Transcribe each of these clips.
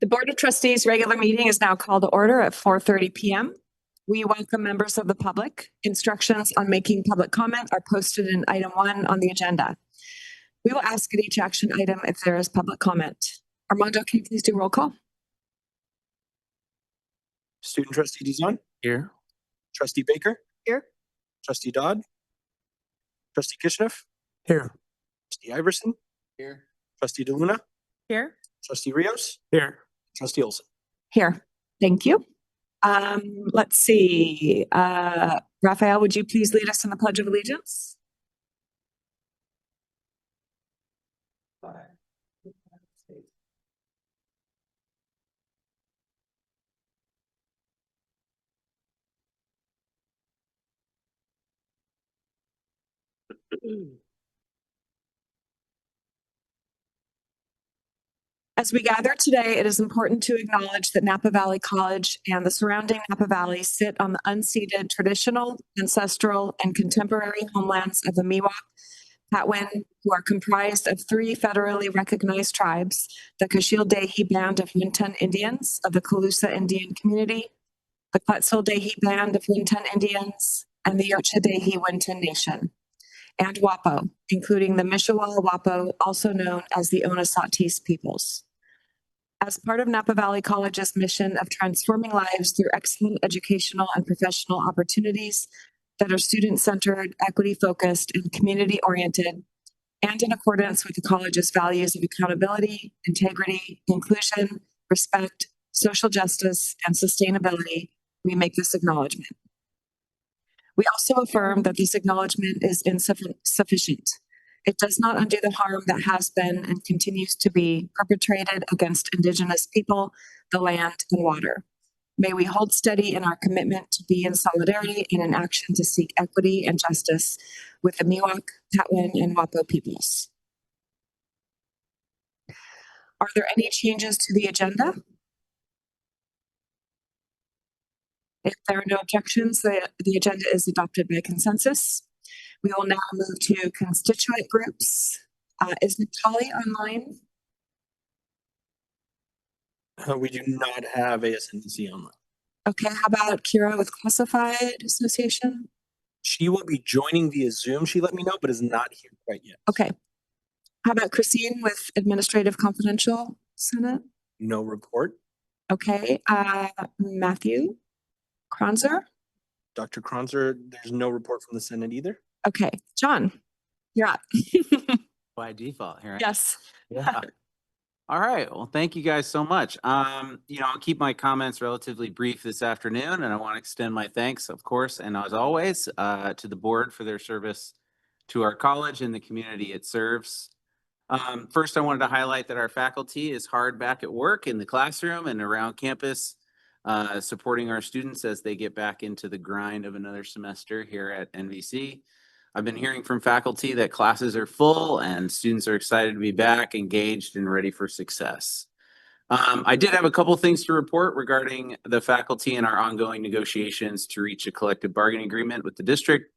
The Board of Trustees regular meeting is now called to order at 4:30 p.m. We welcome members of the public. Instructions on making public comment are posted in item 1 on the agenda. We will ask at each action item if there is public comment. Armando, can you please do roll call? Student trustee Dizon? Here. Trustee Baker? Here. Trustee Dodd? Trustee Kishnev? Here. Trustee Iverson? Here. Trustee DeLuna? Here. Trustee Rios? Here. Trustee Olson? Here. Thank you. Let's see. Raphael, would you please lead us in the Pledge of Allegiance? As we gather today, it is important to acknowledge that Napa Valley College and the surrounding Napa Valley sit on the unceded traditional, ancestral, and contemporary homelands of the Miwok, Patwin, who are comprised of 3 federally recognized tribes, the Kashil-Dehi Band of Winton Indians of the Calusa Indian Community, the Quetzal-Dehi Band of Winton Indians, and the Yocha-Dehi Winton Nation, and Wapo, including the Mishawala-Wapo, also known as the Onosatis peoples. As part of Napa Valley College's mission of transforming lives through excellent educational and professional opportunities that are student-centered, equity-focused, and community-oriented, and in accordance with the college's values of accountability, integrity, inclusion, respect, social justice, and sustainability, we make this acknowledgement. We also affirm that this acknowledgement is insufficient. It does not undo the harm that has been and continues to be perpetrated against Indigenous people, the land, and water. May we hold steady in our commitment to be in solidarity and in action to seek equity and justice with the Miwok, Patwin, and Wapo peoples. Are there any changes to the agenda? If there are no objections, the agenda is adopted by consensus. We will now move to constituent groups. Is Natali online? We do not have ASNC online. Okay, how about Kira with Classified Association? She will be joining via Zoom, she let me know, but is not here quite yet. Okay. How about Christine with Administrative Confidential Senate? No report. Okay, Matthew Kronzer? Dr. Kronzer, there's no report from the Senate either. Okay, John, you're up. By default here. Yes. Yeah. All right. Well, thank you guys so much. I'll keep my comments relatively brief this afternoon, and I want to extend my thanks, of course, and as always, to the board for their service to our college and the community it serves. First, I wanted to highlight that our faculty is hard back at work in the classroom and around campus, supporting our students as they get back into the grind of another semester here at NVC. I've been hearing from faculty that classes are full and students are excited to be back, engaged, and ready for success. I did have a couple things to report regarding the faculty and our ongoing negotiations to reach a collective bargaining agreement with the district.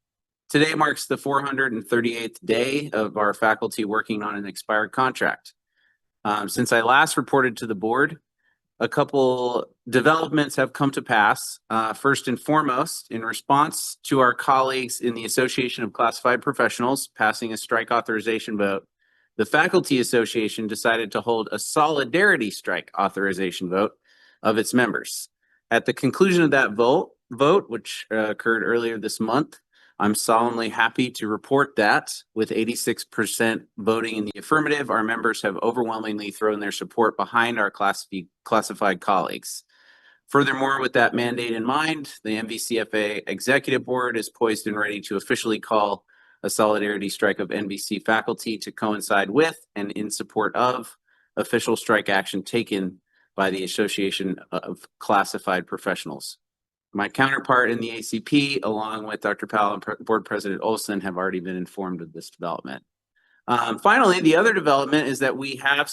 Today marks the 438th day of our faculty working on an expired contract. Since I last reported to the board, a couple developments have come to pass. First and foremost, in response to our colleagues in the Association of Classified Professionals passing a strike authorization vote, the Faculty Association decided to hold a solidarity strike authorization vote of its members. At the conclusion of that vote, which occurred earlier this month, I'm solemnly happy to report that with 86% voting in the affirmative, our members have overwhelmingly thrown their support behind our classified colleagues. Furthermore, with that mandate in mind, the NVCFA Executive Board is poised and ready to officially call a solidarity strike of NVC faculty to coincide with and in support of official strike action taken by the Association of Classified Professionals. My counterpart in the ACP, along with Dr. Powell and Board President Olson, have already been informed of this development. Finally, the other development is that we have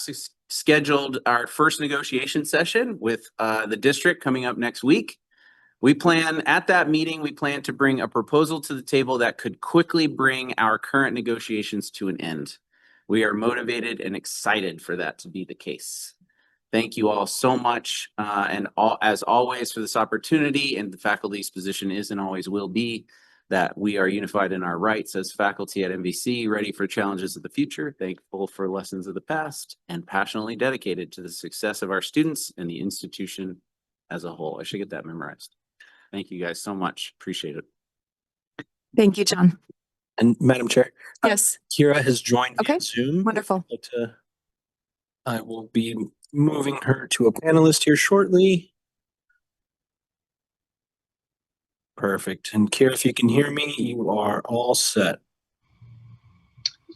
scheduled our first negotiation session with the district coming up next week. At that meeting, we plan to bring a proposal to the table that could quickly bring our current negotiations to an end. We are motivated and excited for that to be the case. Thank you all so much, as always, for this opportunity. And the faculty's position is and always will be that we are unified in our rights as faculty at NVC, ready for challenges of the future, thankful for lessons of the past, and passionately dedicated to the success of our students and the institution as a whole. I should get that memorized. Thank you guys so much. Appreciate it. Thank you, John. And Madam Chair, Yes, Kira has joined Okay, via Zoom. wonderful. I will be moving her to a panelist here shortly. Perfect. And Kira, if you can hear me, you are all set.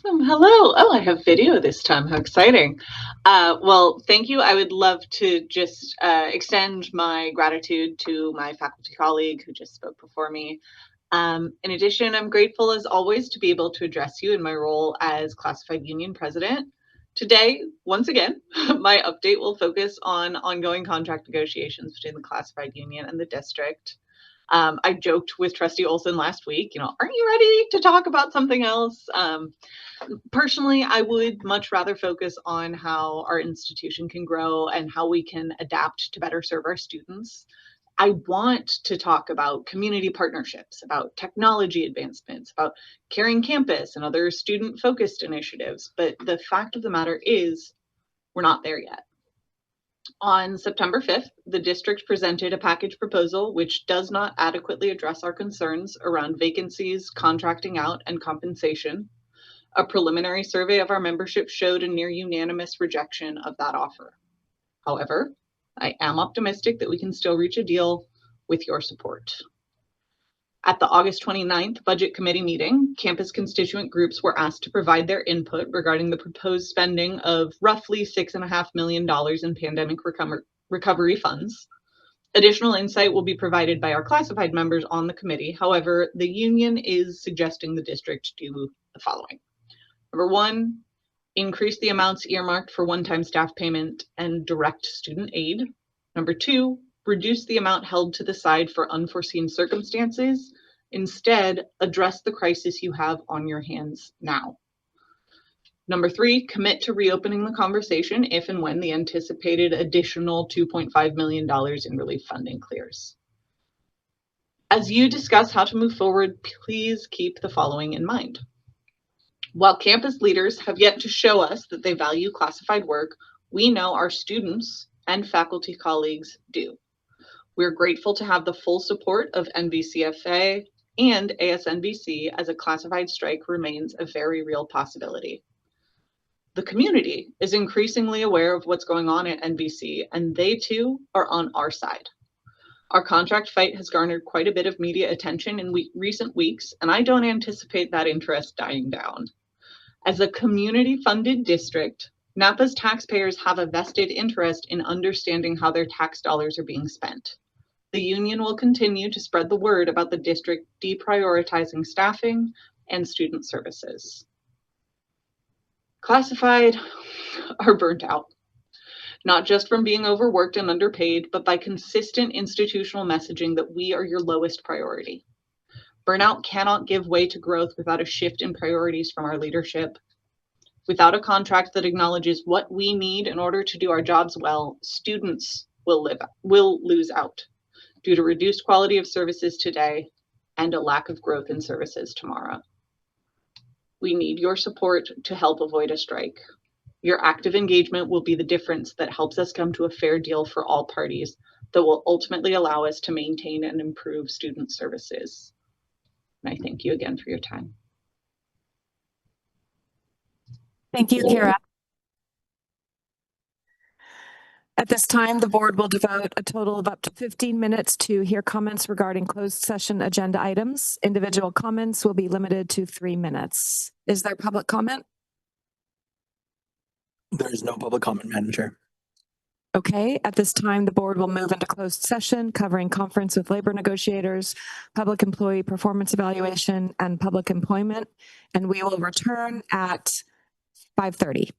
Hello. Oh, I have video this time. How exciting. Well, thank you. I would love to just extend my gratitude to my faculty colleague who just spoke before me. In addition, I'm grateful as always to be able to address you in my role as Classified Union President. Today, once again, my update will focus on ongoing contract negotiations between the Classified Union and the district. I joked with Trustee Olson last week, aren't you ready to talk about something else? Personally, I would much rather focus on how our institution can grow and how we can adapt to better serve our students. I want to talk about community partnerships, about technology advancements, about Caring Campus and other student-focused initiatives. But the fact of the matter is, we're not there yet. On September 5th, the district presented a package proposal which does not adequately address our concerns around vacancies, contracting out, and compensation. A preliminary survey of our membership showed a near unanimous rejection of that offer. However, I am optimistic that we can still reach a deal with your support. At the August 29th Budget Committee meeting, campus constituent groups were asked to provide their input regarding the proposed spending of roughly $6.5 million in pandemic recovery funds. Additional insight will be provided by our classified members on the committee. However, the union is suggesting the district do the following. Number one, increase the amounts earmarked for one-time staff payment and direct student aid. Number two, reduce the amount held to the side for unforeseen circumstances. Instead, address the crisis you have on your hands now. Number three, commit to reopening the conversation if and when the anticipated additional $2.5 million in relief funding clears. As you discuss how to move forward, please keep the following in mind. While campus leaders have yet to show us that they value classified work, we know our students and faculty colleagues do. We're grateful to have the full support of NVCFA and ASNVC as a classified strike remains a very real possibility. The community is increasingly aware of what's going on at NVC, and they too are on our side. Our contract fight has garnered quite a bit of media attention in recent weeks, and I don't anticipate that interest dying down. As a community-funded district, Napa's taxpayers have a vested interest in understanding how their tax dollars are being spent. The union will continue to spread the word about the district deprioritizing staffing and student services. Classified are burnt out, not just from being overworked and underpaid, but by consistent institutional messaging that we are your lowest priority. Burnout cannot give way to growth without a shift in priorities from our leadership. Without a contract that acknowledges what we need in order to do our jobs well, students will lose out due to reduced quality of services today and a lack of growth in services tomorrow. We need your support to help avoid a strike. Your active engagement will be the difference that helps us come to a fair deal for all parties that will ultimately allow us to maintain and improve student services. And I thank you again for your time. Thank you, Kira. At this time, the board will devote a total of up to 15 minutes to hear comments regarding closed session agenda items. Individual comments will be limited to 3 minutes. Is there public comment? There is no public comment, Madam Chair. Okay, at this time, the board will move into closed session covering conference with labor negotiators, public employee performance evaluation, and public employment, and we will return at 5:30.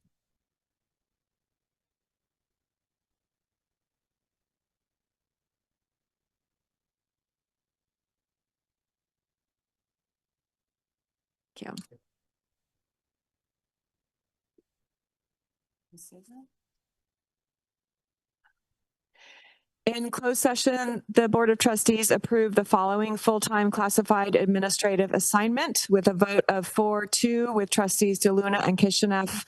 Thank you. In closed session, the Board of Trustees approved the following full-time classified administrative assignment with a vote of 4-2, with trustees DeLuna and Kishinev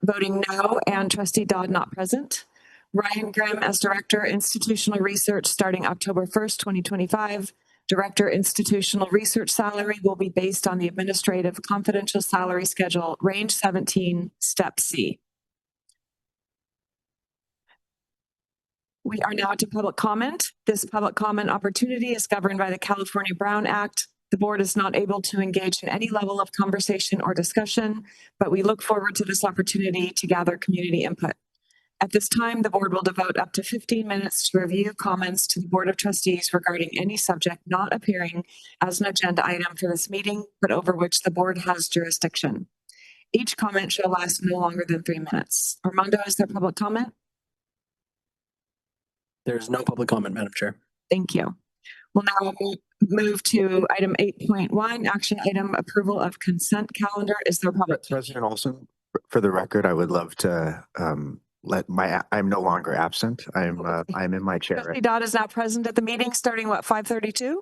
voting no and trustee Dodd not present. Ryan Grimm as Director, Institutional Research, starting October 1st, 2025. Director, Institutional Research salary will be based on the Administrative Confidential Salary Schedule, Range 17, Step C. We are now to public comment. This public comment opportunity is governed by the California Brown Act. The board is not able to engage in any level of conversation or discussion, but we look forward to this opportunity to gather community input. At this time, the board will devote up to 15 minutes to review comments to the Board of Trustees regarding any subject not appearing as an agenda item for this meeting, but over which the board has jurisdiction. Each comment shall last no longer than 3 minutes. Armando, is there public comment? There's no public comment, Madam Chair. Thank you. We'll now move to item 8.1, action item approval of consent calendar. Is there public? President Olson, for the record, I would love to I'm no longer absent. I'm in my chair. Trustee Dodd is now present at the meeting starting what, 5:32?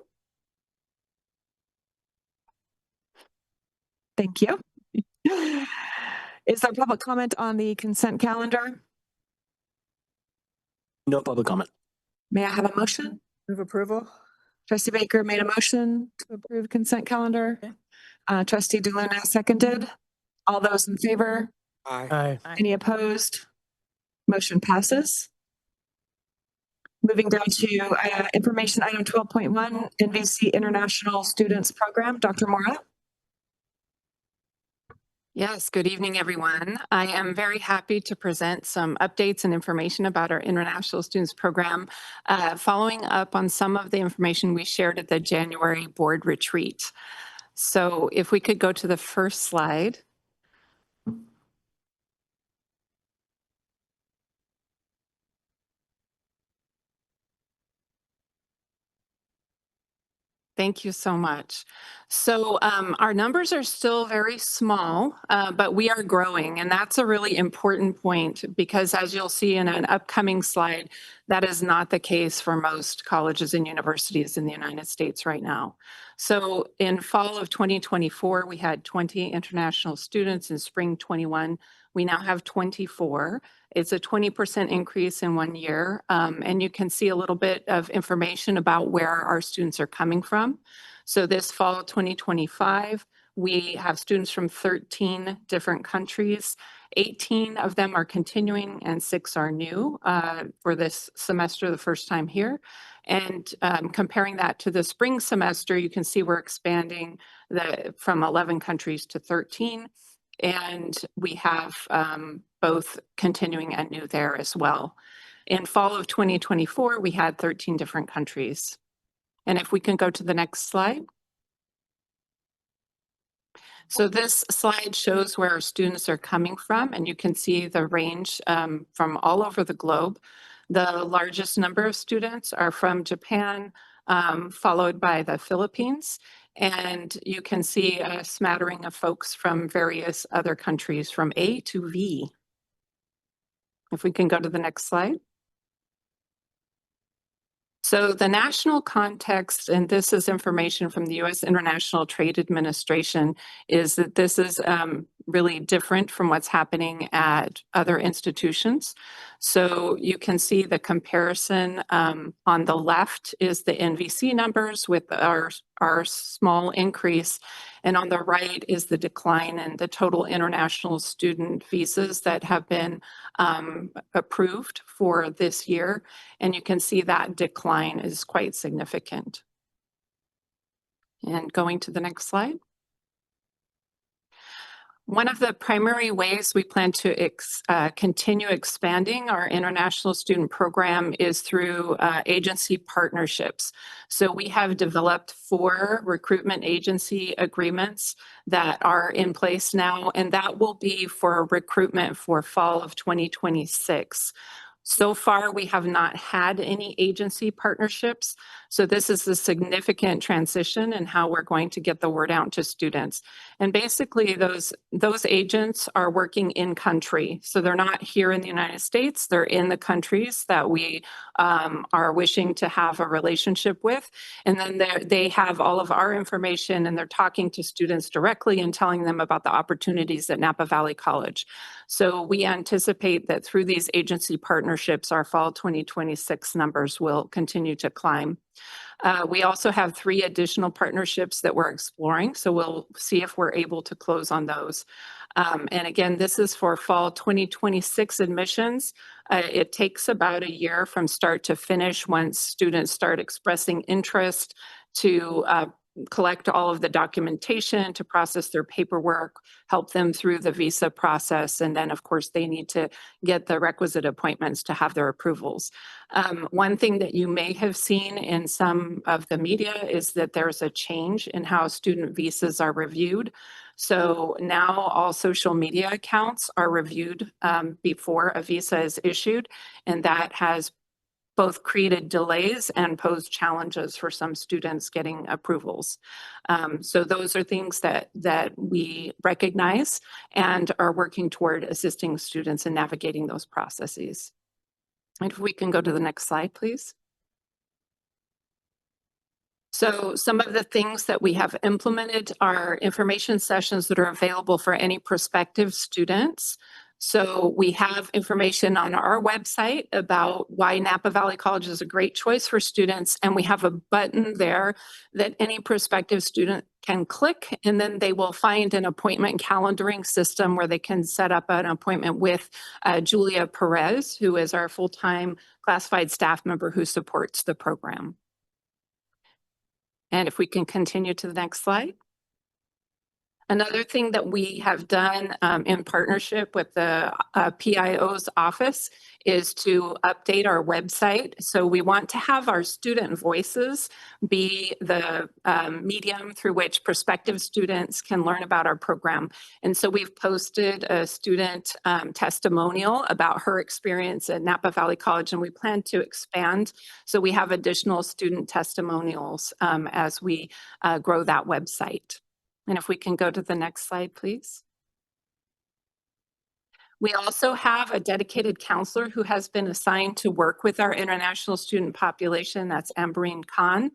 Thank you. Is there public comment on the consent calendar? No public comment. May I have a motion? Move approval. Trustee Baker made a motion to approve consent calendar. Trustee DeLuna seconded. All those in favor? Aye. Any opposed? Motion passes. Moving down to information item 12.1, NVC International Students Program. Dr. Mora. Yes, good evening, everyone. I am very happy to present some updates and information about our International Students Program, following up on some of the information we shared at the January board retreat. So if we could go to the first slide. Thank you so much. So our numbers are still very small, but we are growing. And that's a really important point because as you'll see in an upcoming slide, that is not the case for most colleges and universities in the United States right now. So in fall of 2024, we had 20 international students. In spring 21, we now have 24. It's a 20% increase in 1 year. And you can see a little bit of information about where our students are coming from. So this fall 2025, we have students from 13 different countries. 18 of them are continuing and 6 are new for this semester, the first time here. And comparing that to the spring semester, you can see we're expanding from 11 countries to 13. And we have both continuing and new there as well. In fall of 2024, we had 13 different countries. And if we can go to the next slide. So this slide shows where our students are coming from, and you can see the range from all over the globe. The largest number of students are from Japan, followed by the Philippines. And you can see a smattering of folks from various other countries from A to V. If we can go to the next slide. So the national context, and this is information from the U.S. International Trade Administration, is that this is really different from what's happening at other institutions. So you can see the comparison on the left is the NVC numbers with our small increase. And on the right is the decline in the total international student visas that have been approved for this year. And you can see that decline is quite significant. And going to the next slide. One of the primary ways we plan to continue expanding our international student program is through agency partnerships. So we have developed 4 recruitment agency agreements that are in place now, and that will be for recruitment for fall of 2026. So far, we have not had any agency partnerships. So this is a significant transition in how we're going to get the word out to students. And basically those agents are working in country. So they're not here in the United States, they're in the countries that we are wishing to have a relationship with. And then they have all of our information and they're talking to students directly and telling them about the opportunities at Napa Valley College. So we anticipate that through these agency partnerships, our fall 2026 numbers will continue to climb. We also have 3 additional partnerships that we're exploring, so we'll see if we're able to close on those. And again, this is for fall 2026 admissions. It takes about a year from start to finish once students start expressing interest to collect all of the documentation, to process their paperwork, help them through the visa process. And then, of course, they need to get the requisite appointments to have their approvals. One thing that you may have seen in some of the media is that there's a change in how student visas are reviewed. So now all social media accounts are reviewed before a visa is issued, and that has both created delays and posed challenges for some students getting approvals. So those are things that we recognize and are working toward assisting students in navigating those processes. And if we can go to the next slide, please. So some of the things that we have implemented are information sessions that are available for any prospective students. So we have information on our website about why Napa Valley College is a great choice for students. And we have a button there that any prospective student can click, and then they will find an appointment calendaring system where they can set up an appointment with Julia Perez, who is our full-time classified staff member who supports the program. And if we can continue to the next slide. Another thing that we have done in partnership with the PIO's office is to update our website. So we want to have our student voices be the medium through which prospective students can learn about our program. And so we've posted a student testimonial about her experience at Napa Valley College, and we plan to expand. So we have additional student testimonials as we grow that website. And if we can go to the next slide, please. We also have a dedicated counselor who has been assigned to work with our international student population. That's Amberine Khan.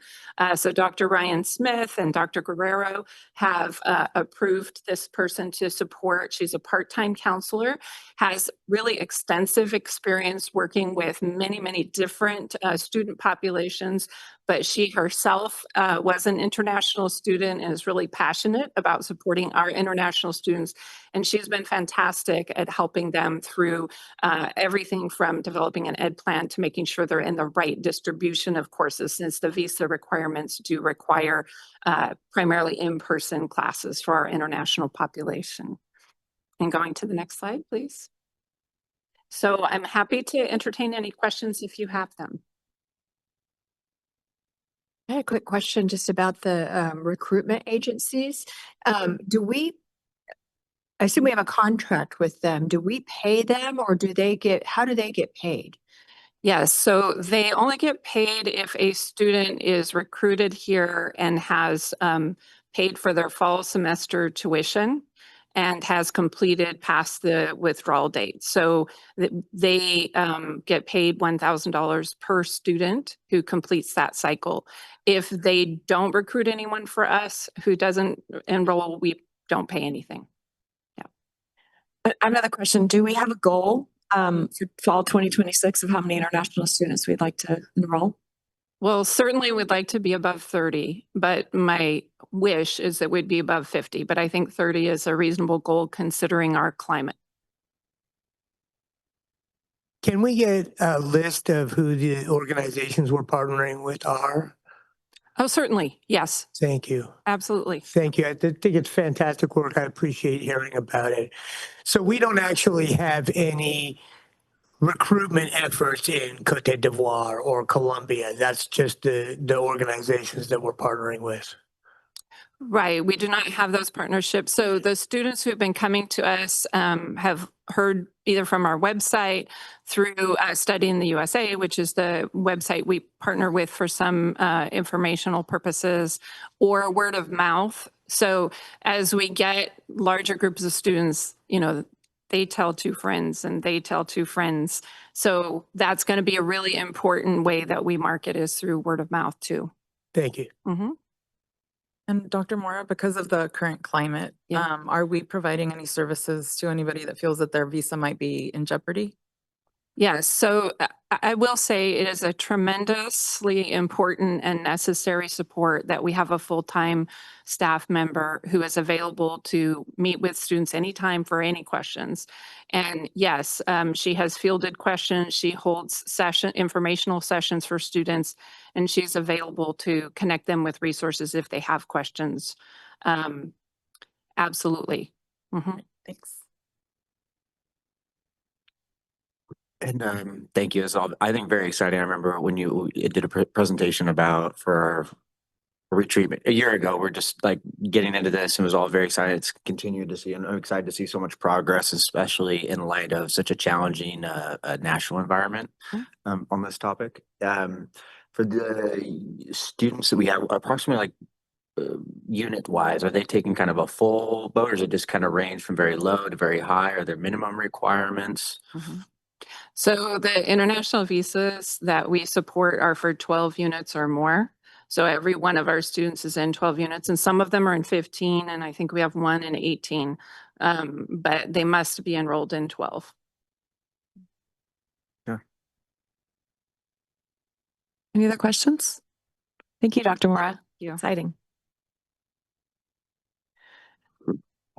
So Dr. Ryan Smith and Dr. Guerrero have approved this person to support. She's a part-time counselor, has really extensive experience working with many, many different student populations, but she herself was an international student and is really passionate about supporting our international students. And she's been fantastic at helping them through everything from developing an ed plan to making sure they're in the right distribution of courses, since the visa requirements do require primarily in-person classes for our international population. And going to the next slide, please. So I'm happy to entertain any questions if you have them. I had a quick question just about the recruitment agencies. I assume we have a contract with them. Do we pay them, or how do they get paid? Yes, so they only get paid if a student is recruited here and has paid for their fall semester tuition and has completed past the withdrawal date. So they get paid $1,000 per student who completes that cycle. If they don't recruit anyone for us who doesn't enroll, we don't pay anything. Another question, do we have a goal for fall 2026 of how many international students we'd like to enroll? Well, certainly we'd like to be above 30, but my wish is that we'd be above 50, but I think 30 is a reasonable goal considering our climate. Can we get a list of who the organizations we're partnering with are? Oh, certainly. Yes, Thank you. absolutely. Thank you. I think it's fantastic work. I appreciate hearing about it. So we don't actually have any recruitment efforts in Cote d'Ivoire or Colombia. That's just the organizations that we're partnering with. Right, we do not have those partnerships. So the students who have been coming to us have heard either from our website through Study in the USA, which is the website we partner with for some informational purposes, or word of mouth. So as we get larger groups of students, they tell two friends and they tell two friends. So that's going to be a really important way that we market is through word of mouth too. Thank you. Mhm. And Dr. Mora, because of the current climate, Yeah. are we providing any services to anybody that feels that their visa might be in jeopardy? Yes, so I will say it is a tremendously important and necessary support that we have a full-time staff member who is available to meet with students anytime for any questions. And yes, she has fielded questions. She holds informational sessions for students, and she's available to connect them with resources if they have questions. Absolutely. Mhm. Thanks. And thank you. It's all, I think, very exciting. I remember when you did a presentation about for our retreatment a year ago. We're just like getting into this and it was all very exciting. It's continued to see, and I'm excited to see so much progress, especially in light of such a challenging national environment on this topic. For the students that we have, approximately like unit wise, are they taking kind of a full boat, or does it just kind of range from very low to very high? Are there minimum requirements? Mhm. So the international visas that we support are for 12 units or more. So every one of our students is in 12 units, and some of them are in 15, and I think we have one in 18. But they must be enrolled in 12. Any other questions? Thank you, Dr. Mora. you. Exciting.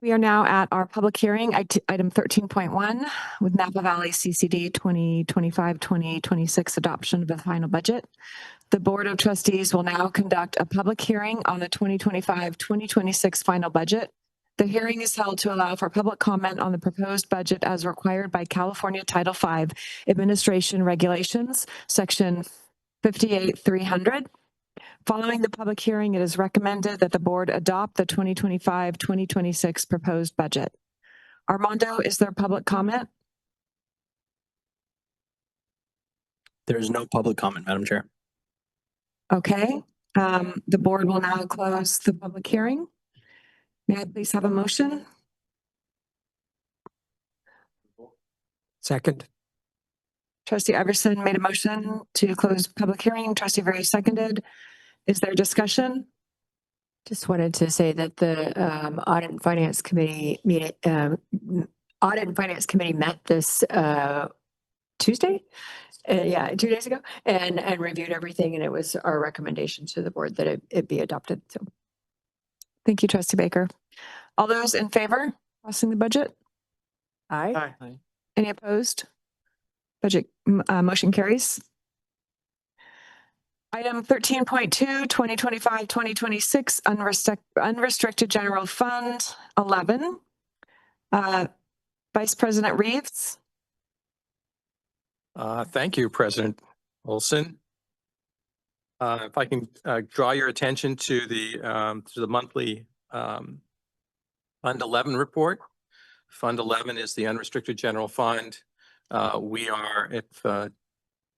We are now at our public hearing, item 13.1, with Napa Valley CCD 2025-2026 adoption of the final budget. The Board of Trustees will now conduct a public hearing on the 2025-2026 final budget. The hearing is held to allow for public comment on the proposed budget as required by California Title V Administration Regulations, Section 58-300. Following the public hearing, it is recommended that the board adopt the 2025-2026 proposed budget. Armando, is there public comment? There is no public comment, Madam Chair. Okay, the board will now close the public hearing. May I please have a motion? Second. Trustee Everson made a motion to close public hearing. Trustee Very seconded. Is there discussion? Just wanted to say that the Audit and Finance Committee met this Tuesday. Yeah, 2 days ago, and reviewed everything, and it was our recommendation to the board that it be adopted. So, Thank you, Trustee Baker. All those in favor passing the budget? aye. Any opposed? Budget motion carries. Item 13.2, 2025-2026 unrestricted general fund 11. Vice President Reeves. Thank you, President Olson. If I can draw your attention to the monthly Fund 11 report. Fund 11 is the unrestricted general fund. We are,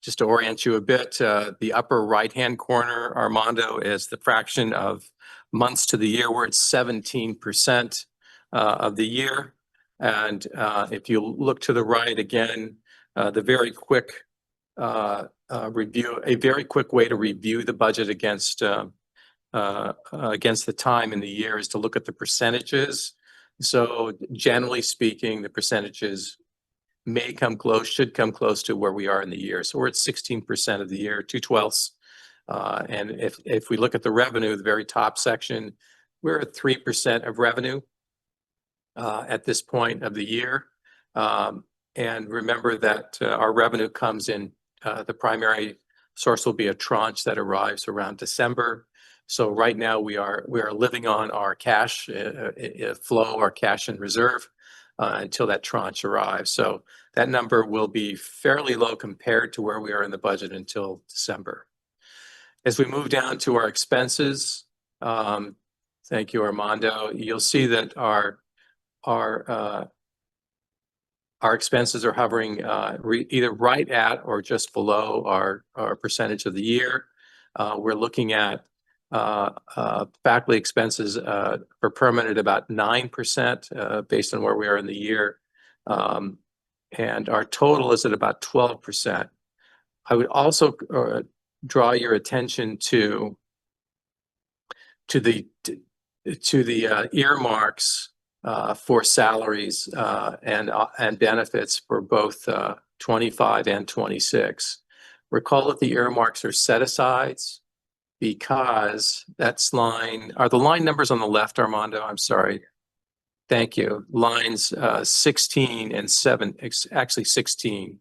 just to orient you a bit, the upper right-hand corner, Armando, is the fraction of months to the year. We're at 17% of the year. And if you look to the right again, the very quick review, a very quick way to review the budget against the time in the year is to look at the percentages. So generally speaking, the percentages should come close to where we are in the year. So we're at 16% of the year, 2/12. And if we look at the revenue, the very top section, we're at 3% of revenue at this point of the year. And remember that our revenue comes in, the primary source will be a tranche that arrives around December. So right now we are living on our cash flow, our cash in reserve until that tranche arrives. So that number will be fairly low compared to where we are in the budget until December. As we move down to our expenses, Thank you, Armando. You'll see that our expenses are hovering either right at or just below our percentage of the year. We're looking at faculty expenses for permanent about 9% based on where we are in the year. And our total is at about 12%. I would also draw your attention to the earmarks for salaries and benefits for both 25 and 26. Recall that the earmarks are set-asides because that's are the line numbers on the left, Armando? I'm sorry. Thank you. Lines 16 and 7, actually 16.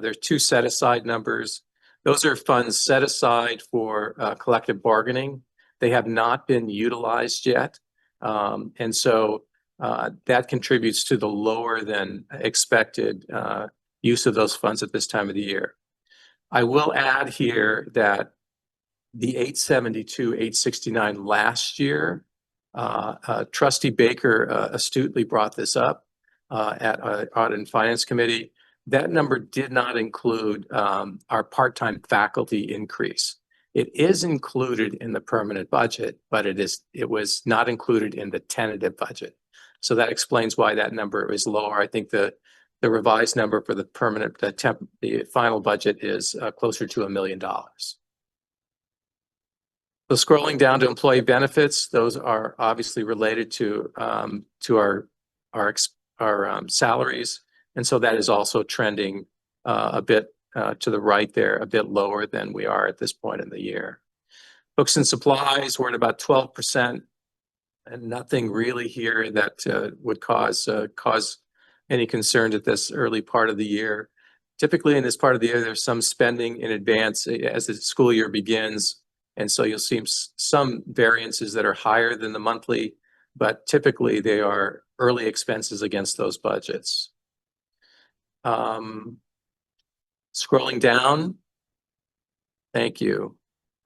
There's two set-aside numbers. Those are funds set aside for collective bargaining. They have not been utilized yet. And so that contributes to the lower than expected use of those funds at this time of the year. I will add here that the 872, 869 last year, Trustee Baker astutely brought this up at Audit and Finance Committee. That number did not include our part-time faculty increase. It is included in the permanent budget, but it was not included in the tentative budget. So that explains why that number is lower. I think the revised number for the permanent, the final budget is closer to $1 million. So scrolling down to employee benefits, those are obviously related to our salaries. And so that is also trending a bit to the right there, a bit lower than we are at this point in the year. Books and supplies, we're at about 12%, and nothing really here that would cause any concern at this early part of the year. Typically in this part of the year, there's some spending in advance as the school year begins. And so you'll see some variances that are higher than the monthly, but typically they are early expenses against those budgets. Scrolling down. Thank you,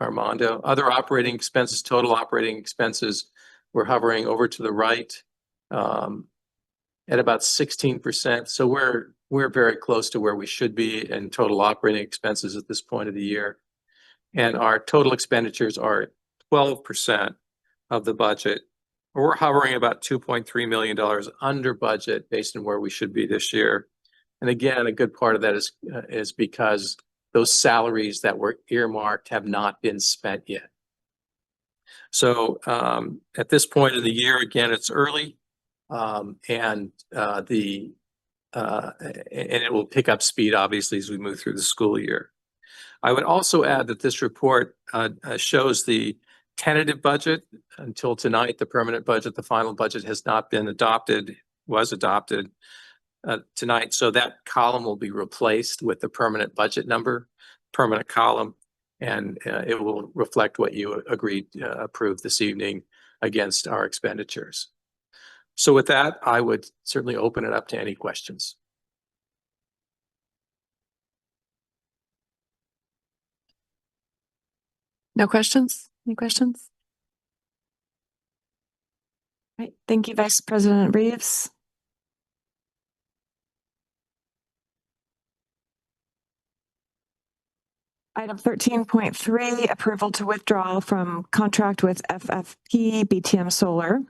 Armando. Other operating expenses, total operating expenses, we're hovering over to the right at about 16%. So we're very close to where we should be in total operating expenses at this point of the year. And our total expenditures are 12% of the budget. We're hovering about $2.3 million under budget based on where we should be this year. And again, a good part of that is because those salaries that were earmarked have not been spent yet. So at this point in the year, again, it's early, and it will pick up speed, obviously, as we move through the school year. I would also add that this report shows the tentative budget. Until tonight, the permanent budget, the final budget has not been adopted, was adopted tonight. So that column will be replaced with the permanent budget number, permanent column, and it will reflect what you agreed, approved this evening against our expenditures. So with that, I would certainly open it up to any questions. No questions? Any questions? All right. Thank you, Vice President Reeves. Item 13.3, approval to withdraw from contract with FFP BTM Solar.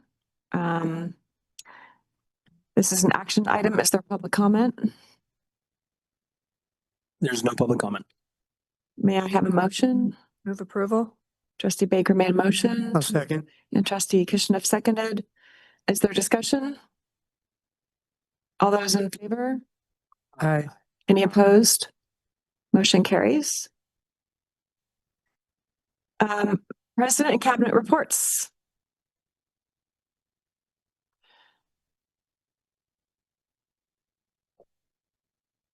This is an action item. Is there public comment? There's no public comment. May I have a motion? Move approval. Trustee Baker made a motion. I'll second. And Trustee Kishinev seconded. Is there discussion? All those in favor? Aye. Any opposed? Motion carries. President and Cabinet reports.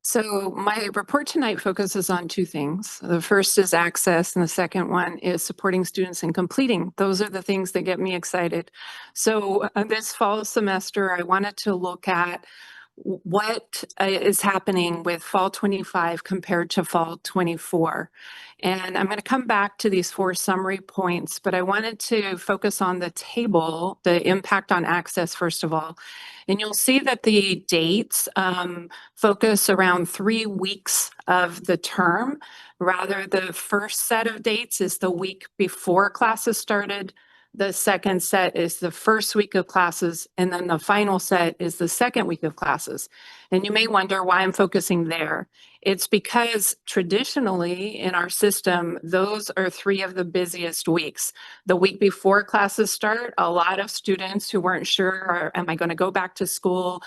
So my report tonight focuses on two things. The first is access, and the second one is supporting students in completing. Those are the things that get me excited. So this fall semester, I wanted to look at what is happening with fall 25 compared to fall 24. And I'm going to come back to these 4 summary points, but I wanted to focus on the table, the impact on access, first of all. And you'll see that the dates focus around 3 weeks of the term. Rather, the first set of dates is the week before classes started. The second set is the first week of classes, and then the final set is the second week of classes. And you may wonder why I'm focusing there. It's because traditionally in our system, those are 3 of the busiest weeks. The week before classes start, a lot of students who weren't sure, am I going to go back to school?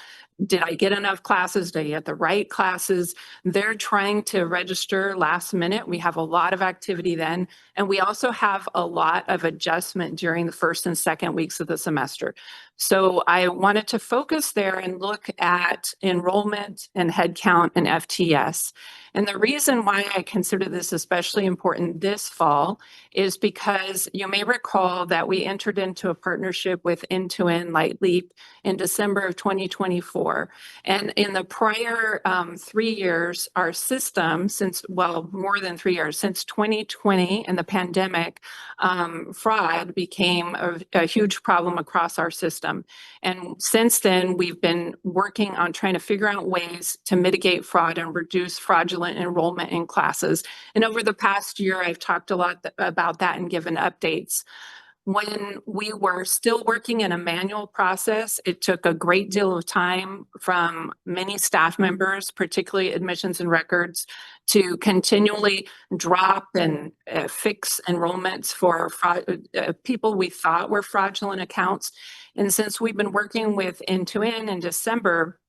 Did I get enough classes? Did I get the right classes? They're trying to register last minute. We have a lot of activity then. And we also have a lot of adjustment during the first and second weeks of the semester. So I wanted to focus there and look at enrollment and headcount and FTS. And the reason why I consider this especially important this fall is because you may recall that we entered into a partnership with End-to-End Light Leap in December of 2024. And in the prior 3 years, our system, more than 3 years, since 2020 and the pandemic, fraud became a huge problem across our system. And since then, we've been working on trying to figure out ways to mitigate fraud and reduce fraudulent enrollment in classes. And over the past year, I've talked a lot about that and given updates. When we were still working in a manual process, it took a great deal of time from many staff members, particularly admissions and records, to continually drop and fix enrollments for people we thought were fraudulent accounts. And since we've been working with End-to-End in December,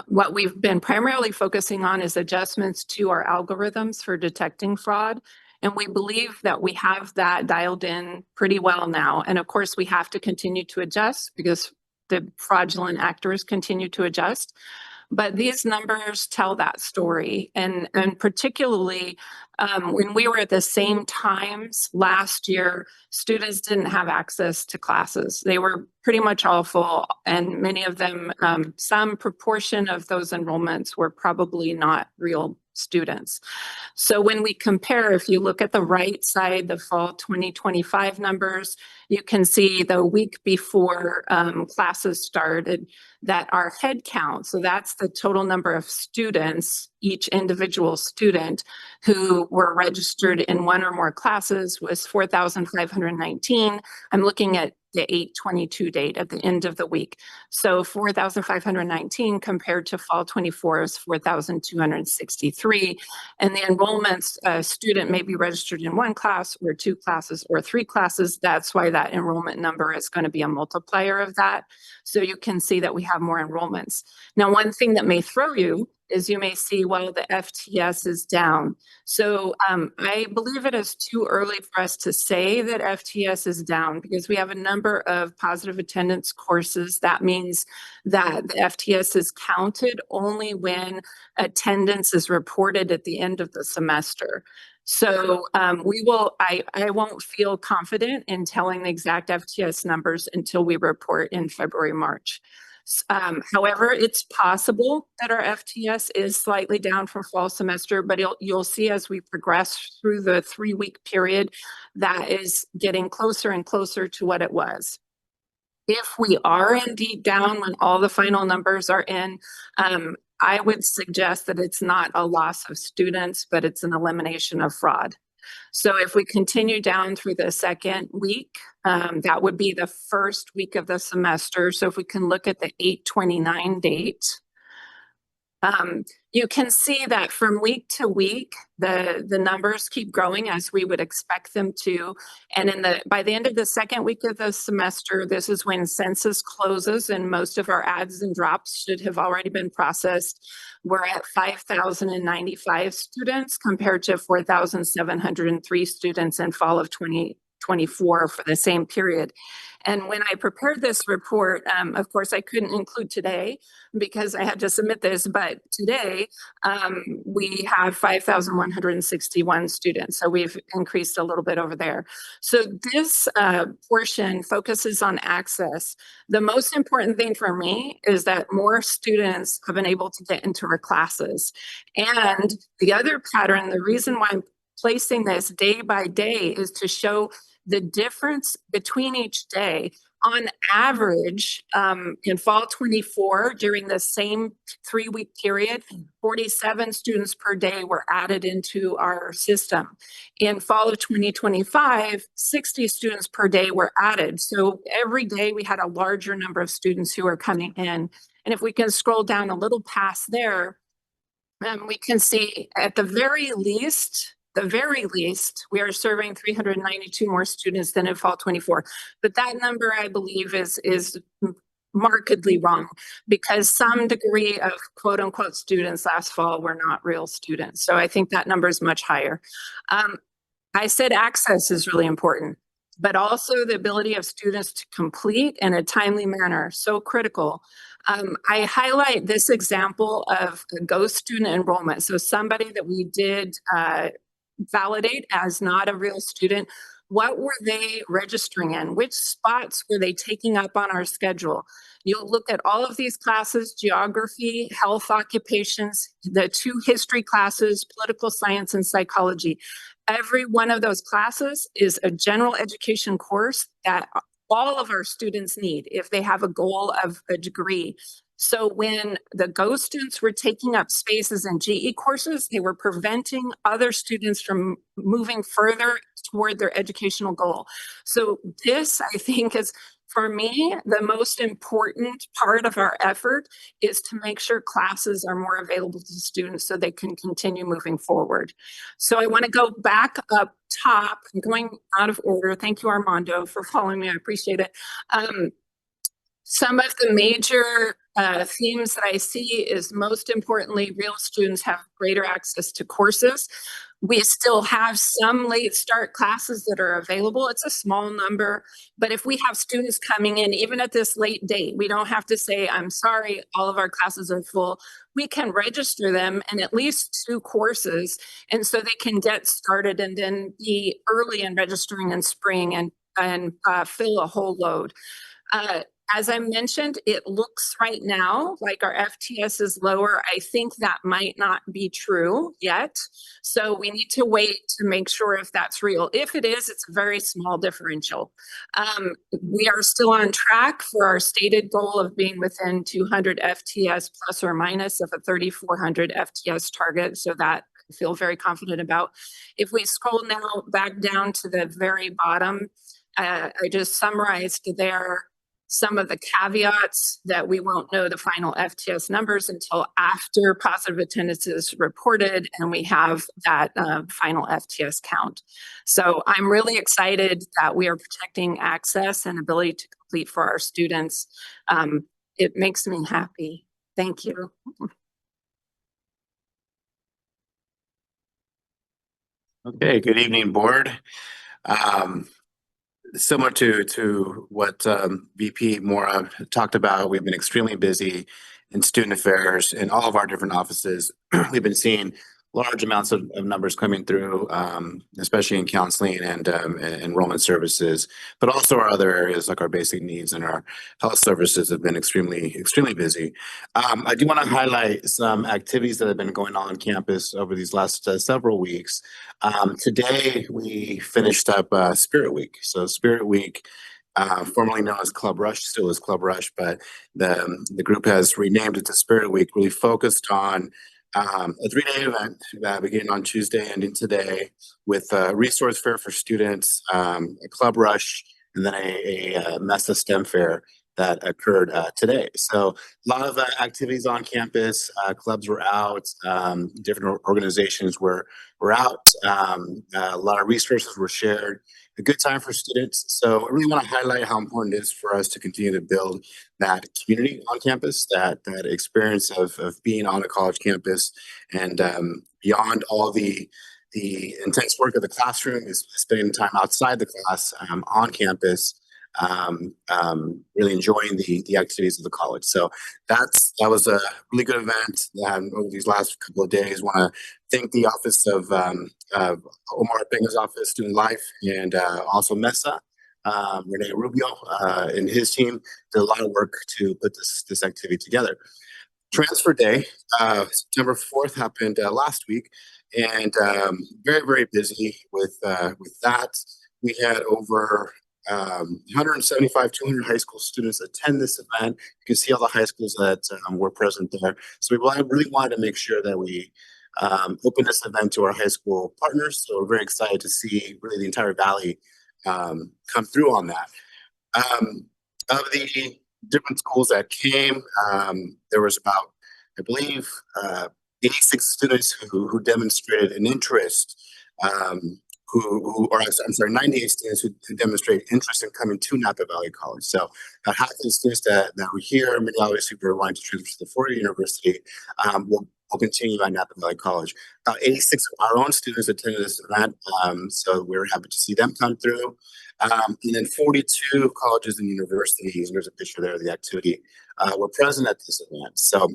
what we've been primarily focusing on is adjustments to our algorithms for detecting fraud. And we believe that we have that dialed in pretty well now. And of course, we have to continue to adjust because the fraudulent actors continue to adjust. But these numbers tell that story. And particularly when we were at the same times last year, students didn't have access to classes. They were pretty much all full, and many of them, some proportion of those enrollments were probably not real students. So when we compare, if you look at the right side, the fall 2025 numbers, you can see the week before classes started that our head count, so that's the total number of students, each individual student who were registered in 1 or more classes, was 4,519. I'm looking at the 8/22 date at the end of the week. So 4,519 compared to fall 24 is 4,263. And the enrollments, a student may be registered in 1 class or 2 classes or 3 classes. That's why that enrollment number is going to be a multiplier of that. So you can see that we have more enrollments. Now, one thing that may throw you is you may see, well, the FTS is down. So I believe it is too early for us to say that FTS is down because we have a number of positive attendance courses. That means that the FTS is counted only when attendance is reported at the end of the semester. So I won't feel confident in telling the exact FTS numbers until we report in February, March. However, it's possible that our FTS is slightly down from fall semester, but you'll see as we progress through the 3-week period, that is getting closer and closer to what it was. If we are indeed down when all the final numbers are in, I would suggest that it's not a loss of students, but it's an elimination of fraud. So if we continue down through the second week, that would be the first week of the semester. So if we can look at the 8/29 date, you can see that from week to week, the numbers keep growing as we would expect them to. And by the end of the second week of the semester, this is when census closes and most of our adds and drops should have already been processed. We're at 5,095 students compared to 4,703 students in fall of 2020. 2024 for the same period. And when I prepared this report, of course, I couldn't include today because I had to submit this, but today we have 5,161 students. So we've increased a little bit over there. So this portion focuses on access. The most important thing for me is that more students have been able to get into our classes. And the other pattern, the reason why I'm placing this day by day is to show the difference between each day. On average, in fall 24, during the same 3-week period, 47 students per day were added into our system. In fall of 2025, 60 students per day were added. So every day we had a larger number of students who are coming in. And if we can scroll down a little past there, we can see at the very least, we are serving 392 more students than in fall 24. But that number, I believe, is markedly wrong because some degree of quote unquote students last fall were not real students. So I think that number is much higher. I said access is really important, but also the ability of students to complete in a timely manner, so critical. I highlight this example of a ghost student enrollment. So somebody that we did validate as not a real student. What were they registering in? Which spots were they taking up on our schedule? You'll look at all of these classes: geography, health occupations, the 2 history classes, political science and psychology. Every one of those classes is a general education course that all of our students need if they have a goal of a degree. So when the GO students were taking up spaces in GE courses, they were preventing other students from moving further toward their educational goal. So this, I think, is, for me, the most important part of our effort is to make sure classes are more available to students so they can continue moving forward. So I want to go back up top. I'm going out of order. Thank you, Armando, for following me. I appreciate it. Some of the major themes that I see is, most importantly, real students have greater access to courses. We still have some late start classes that are available. It's a small number, but if we have students coming in, even at this late date, we don't have to say, I'm sorry, all of our classes are full. We can register them in at least 2 courses, and so they can get started and then be early in registering in spring and fill a whole load. As I mentioned, it looks right now like our FTS is lower. I think that might not be true yet. So we need to wait to make sure if that's real. If it is, it's a very small differential. We are still on track for our stated goal of being within 200 FTS plus or minus of a 3,400 FTS target. So that I feel very confident about. If we scroll now back down to the very bottom, I just summarized there some of the caveats that we won't know the final FTS numbers until after positive attendance is reported and we have that final FTS count. So I'm really excited that we are protecting access and ability to complete for our students. It makes me happy. Thank you. Okay, good evening, board. Similar to what VP Mora talked about, we've been extremely busy in student affairs in all of our different offices. We've been seeing large amounts of numbers coming through, especially in counseling and enrollment services, but also our other areas like our basic needs and our health services have been extremely busy. I do want to highlight some activities that have been going on campus over these last several weeks. Today we finished up Spirit Week. So Spirit Week, formerly known as Club Rush, still is Club Rush, but the group has renamed it to Spirit Week, really focused on a 3-day event beginning on Tuesday, ending today, with a resource fair for students, a Club Rush, and then a MESA STEM fair that occurred today. So a lot of activities on campus. Clubs were out, different organizations were out, a lot of resources were shared. A good time for students. So I really want to highlight how important it is for us to continue to build that community on campus, that experience of being on a college campus, and beyond all the the intense work of the classroom is spending time outside the class, on campus, really enjoying the activities of the college. So that was a really good event over these last couple of days. Want to thank the office of Omar Penga's office, Student Life, and also Mesa. Rene Rubio and his team did a lot of work to put this activity together. Transfer Day, September 4th happened last week, and very, very busy with that. We had over 175, 200 high school students attend this event. You can see all the high schools that were present there. So we really wanted to make sure that we open this event to our high school partners. So we're very excited to see really the entire Valley come through on that. Of the different schools that came, there was about, I believe, 86 students who demonstrated an interest, I'm sorry, 98 students who demonstrated interest in coming to Napa Valley College. So about half of the students that were here, many obviously were wanting to transfer to the Florida University, will continue at Napa Valley College. About 86 of our own students attended this event, so we were happy to see them come through. And then 42 colleges and universities, and there's a picture there of the activity, were present at this event. So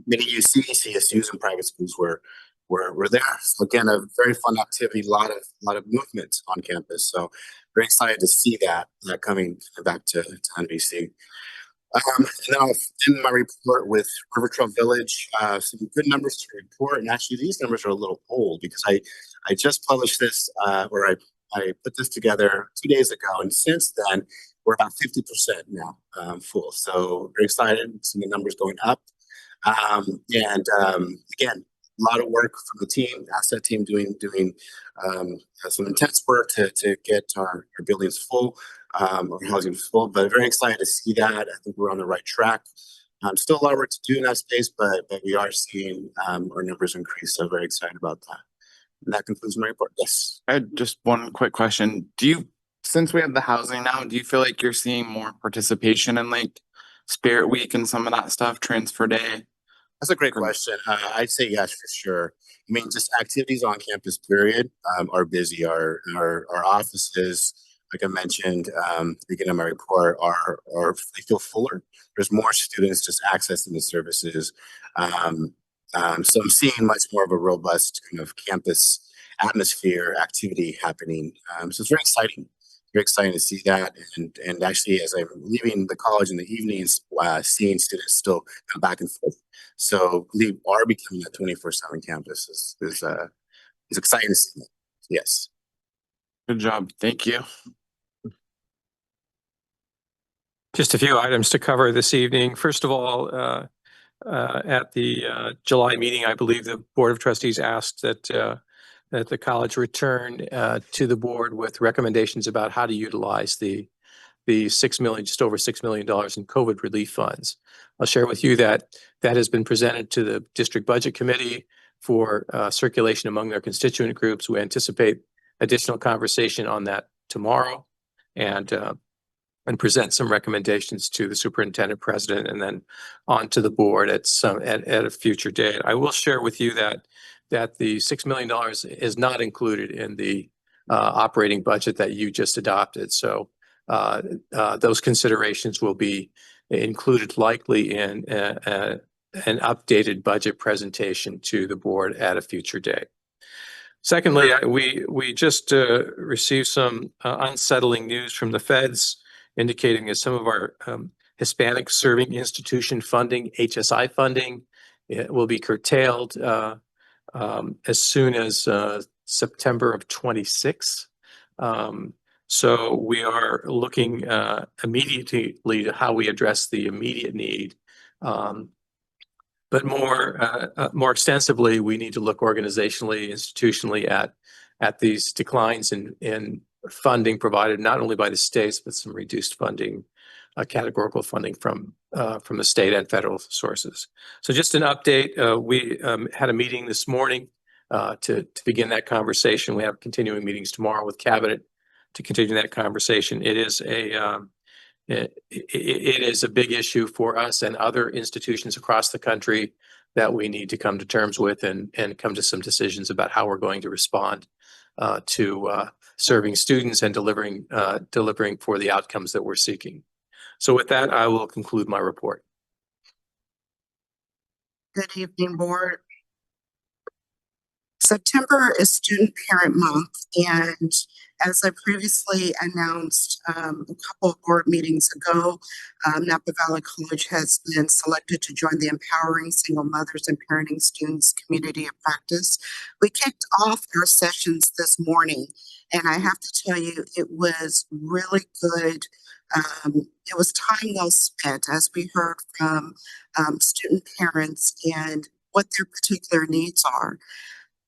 many UC, CSUs, and private schools were there. So again, a very fun activity, a lot of movement on campus. So very excited to see that coming back to NVC. And then I'll end my report with River Trail Village. Some good numbers to report, and actually these numbers are a little old because I just published this, or I put this together 2 days ago, and since then we're about 50% now full. So very excited, seeing the numbers going up. Again, a lot of work from the team, asset team doing some intense work to get our buildings full, our housing full, but very excited to see that. I think we're on the right track. Still a lot of work to do in that space, but we are seeing our numbers increase, so very excited about that. And that concludes my report. Yes. I had just one quick question. Since we have the housing now, do you feel like you're seeing more participation in like Spirit Week and some of that stuff, Transfer Day? That's a great question. I'd say yes, for sure. I mean, just activities on campus, period, are busy. Our offices, like I mentioned, beginning of my report, they feel fuller. There's more students just accessing the services. So I'm seeing much more of a robust kind of campus atmosphere activity happening. So it's very exciting. Very exciting to see that, and actually, as I'm leaving the college in the evenings, seeing students still come back and forth. So we are becoming a 24/7 campus. Is exciting to see. Yes. Good job. Thank you. Just a few items to cover this evening. First of all, at the July meeting, I believe the Board of Trustees asked that the college return to the board with recommendations about how to utilize the $6 million, just over $6 million in COVID relief funds. I'll share with you that has been presented to the district budget committee for circulation among their constituent groups. We anticipate additional conversation on that tomorrow, and present some recommendations to the superintendent president and then on to the board at a future date. I will share with you that the $6 million is not included in the operating budget that you just adopted. So those considerations will be included likely in an updated budget presentation to the board at a future date. Secondly, we just received some unsettling news from the feds indicating that some of our Hispanic serving institution funding, HSI funding, will be curtailed as soon as September of 26. So we are looking immediately to how we address the immediate need. But more extensively, we need to look organizationally, institutionally at these declines in funding provided not only by the states, but some reduced funding, categorical funding from the state and federal sources. So just an update, we had a meeting this morning to begin that conversation. We have continuing meetings tomorrow with cabinet to continue that conversation. It is a big issue for us and other institutions across the country. that we need to come to terms with and come to some decisions about how we're going to respond to serving students and delivering for the outcomes that we're seeking. So with that, I will conclude my report. Good evening, board. September is Student Parent Month, and as I previously announced a couple of board meetings ago, Napa Valley College has been selected to join the Empowering Single Mothers and Parenting Students Community of Practice. We kicked off our sessions this morning, and I have to tell you, it was really good. It was time well spent as we heard from student parents and what their particular needs are.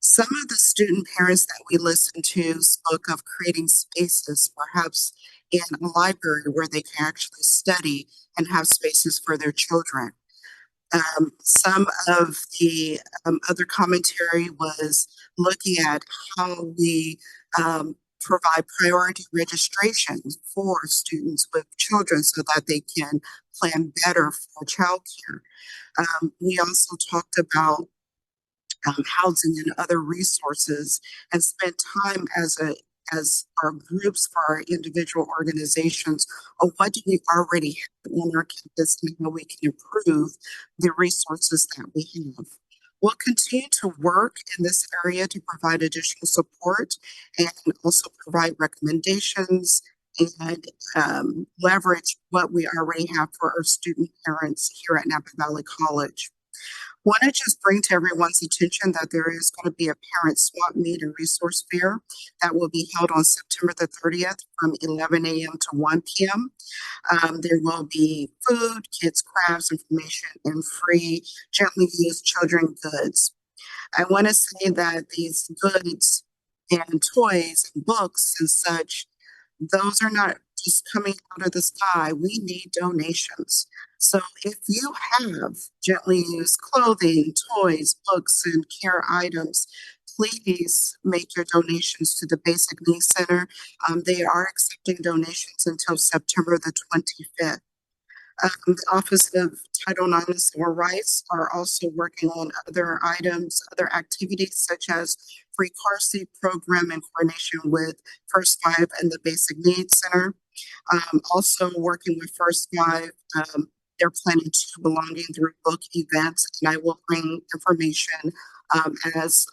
Some of the student parents that we listened to spoke of creating spaces, perhaps in a library where they can actually study and have spaces for their children. Some of the other commentary was looking at how we provide priority registration for students with children so that they can plan better for childcare. We also talked about housing and other resources, and spent time as our groups for our individual organizations on what do we already have on our campus and how we can improve the resources that we have. We'll continue to work in this area to provide additional support and also provide recommendations and leverage what we already have for our student parents here at Napa Valley College. Want to just bring to everyone's attention that there is going to be a parent swap meet and resource fair that will be held on September the 30th from 11 a.m. to 1 p.m. There will be food, kids crafts, information, and free gently used children goods. I want to say that these goods and toys and books and such, those are not just coming out of the sky. We need donations. So if you have gently used clothing, toys, books, and care items, please make your donations to the Basic Needs Center. They are accepting donations until September the 25th. The Office of Title IX and Civil Rights are also working on other items, other activities such as free car seat program in coordination with First Five and the Basic Needs Center. Also working with First Five, they're planning to belonging through book events, and I will bring information as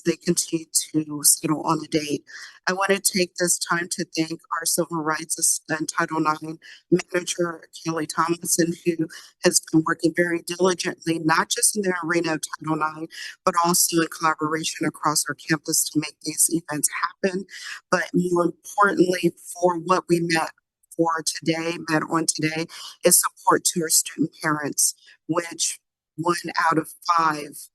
they continue to settle on the date. I want to take this time to thank our Civil Rights and Title IX manager, Kelly Thomason, who has been working very diligently, not just in the arena of Title IX, but also in collaboration across our campus to make these events happen. But more importantly, for what we met on today is support to our student parents, which 1 out of 5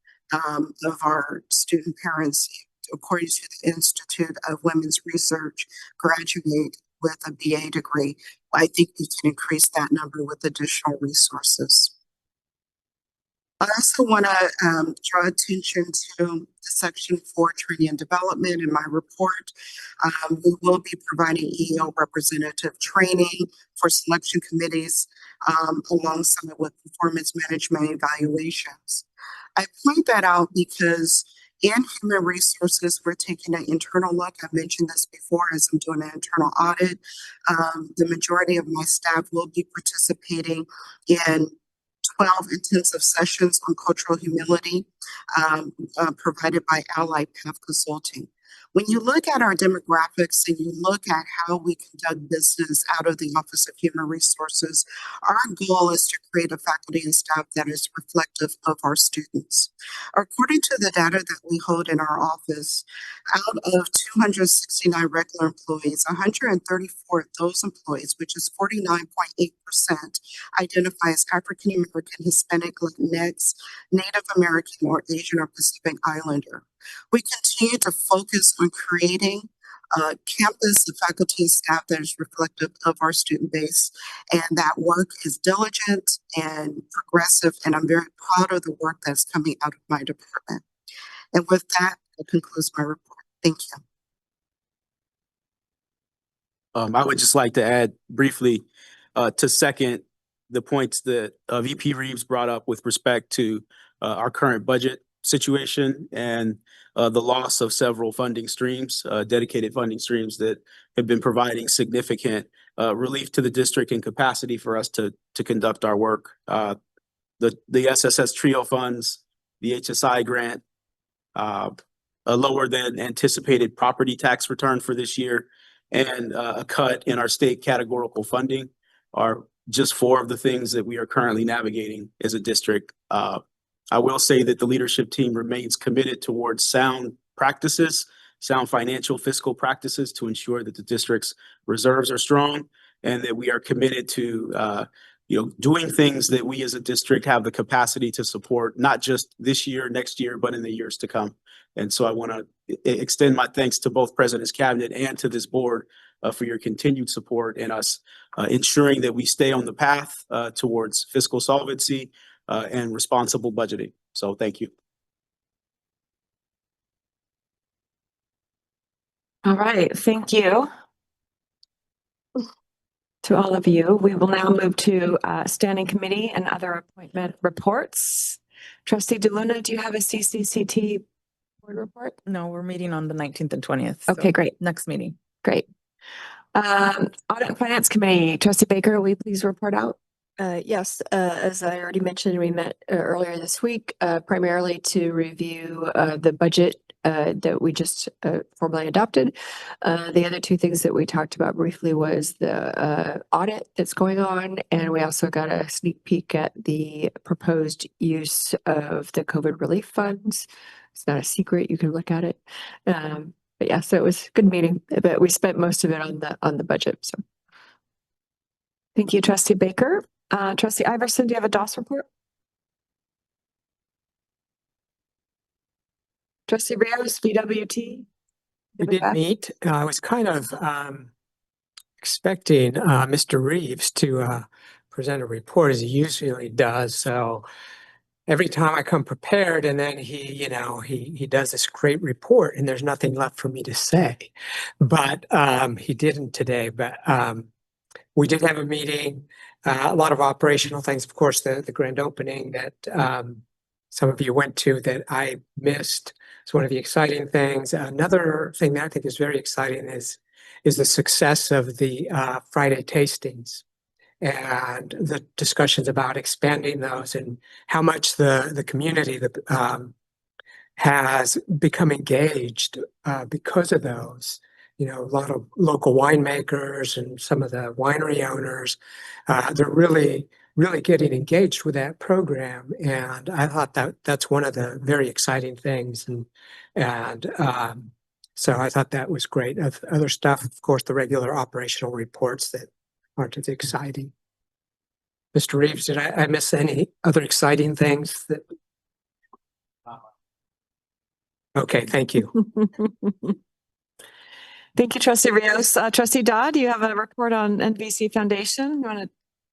of our student parents, according to the Institute of Women's Research, graduate with a BA degree. I think we can increase that number with additional resources. I also want to draw attention to the Section 4 training and development in my report. We will be providing EEO representative training for selection committees alongside with performance management evaluations. I point that out because in human resources, we're taking an internal look. I mentioned this before as I'm doing an internal audit. The majority of my staff will be participating in 12 intensive sessions on cultural humility provided by Allied Path Consulting. When you look at our demographics and you look at how we conduct business out of the Office of Human Resources, our goal is to create a faculty and staff that is reflective of our students. According to the data that we hold in our office, out of 269 regular employees, 134 of those employees, which is 49.8%, identify as African American, Hispanic, Latinx, Native American, or Asian or Pacific Islander. We continue to focus on creating a campus of faculty and staff that is reflective of our student base, and that work is diligent and progressive, and I'm very proud of the work that's coming out of my department. And with that, that concludes my report. Thank you. I would just like to add briefly to second the points that VP Reeves brought up with respect to our current budget situation and the loss of several funding streams, dedicated funding streams that have been providing significant relief to the district and capacity for us to conduct our work. The SSS TRIO funds, the HSI grant, a lower than anticipated property tax return for this year, and a cut in our state categorical funding are just four of the things that we are currently navigating as a district. I will say that the leadership team remains committed towards sound practices, sound financial fiscal practices to ensure that the district's reserves are strong and that we are committed to doing things that we as a district have the capacity to support, not just this year, next year, but in the years to come. And so I want to extend my thanks to both President's Cabinet and to this board for your continued support in us ensuring that we stay on the path towards fiscal solvency and responsible budgeting. So thank you. All right, thank you to all of you. We will now move to standing committee and other appointment reports. Trustee DeLuna, do you have a CCCT board report? No, we're meeting on the 19th and 20th. Okay, great. Next meeting. Great. Audit and Finance Committee, Trustee Baker, will you please report out? Yes, as I already mentioned, we met earlier this week, primarily to review the budget that we just formally adopted. The other two things that we talked about briefly was the audit that's going on, and we also got a sneak peek at the proposed use of the COVID relief funds. It's not a secret, you can look at it. But yeah, so it was a good meeting, but we spent most of it on the budget. So thank you, Trustee Baker. Trustee Iverson, do you have a DOS report? Trustee Rios, BWT? We did meet. I was kind of expecting Mr. Reeves to present a report as he usually does. So every time I come prepared and then he does this great report and there's nothing left for me to say. But he didn't today. But we did have a meeting, a lot of operational things. Of course, the grand opening that some of you went to that I missed. It's one of the exciting things. Another thing that I think is very exciting is the success of the Friday tastings and the discussions about expanding those and how much the community has become engaged because of those. You know, a lot of local winemakers and some of the winery owners, they're really getting engaged with that program. And I thought that's one of the very exciting things. And so I thought that was great. Other stuff, of course, the regular operational reports that aren't as exciting. Mr. Reeves, did I miss any other exciting things that? Okay, thank you. Thank you, Trustee Rios. Trustee Dodd, do you have a report on NVC Foundation? You want to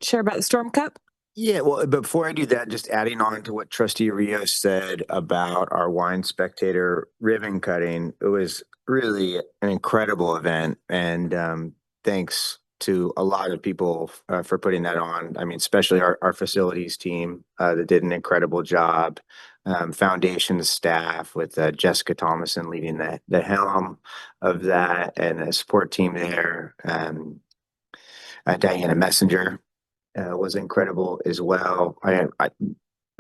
share about the Storm Cup? Yeah, well, before I do that, just adding on to what Trustee Rios said about our wine spectator ribbon cutting, it was really an incredible event. And thanks to a lot of people for putting that on. I mean, especially our facilities team that did an incredible job. Foundation staff with Jessica Thomason leading the helm of that, and the support team there. Diana Messenger was incredible as well. I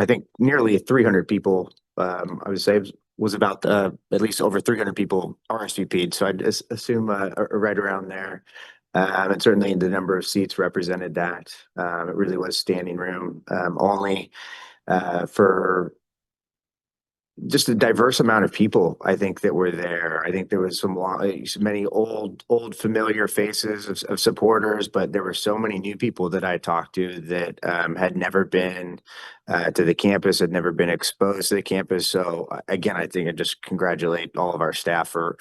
think nearly 300 people, I would say was about at least over 300 people RSVP'd. So I'd assume right around there. And certainly the number of seats represented that. It really was standing room only for just a diverse amount of people, I think, that were there. I think there was many old familiar faces of supporters, but there were so many new people that I talked to that had never been to the campus, had never been exposed to the campus. So again, I think I just congratulate all of our staff for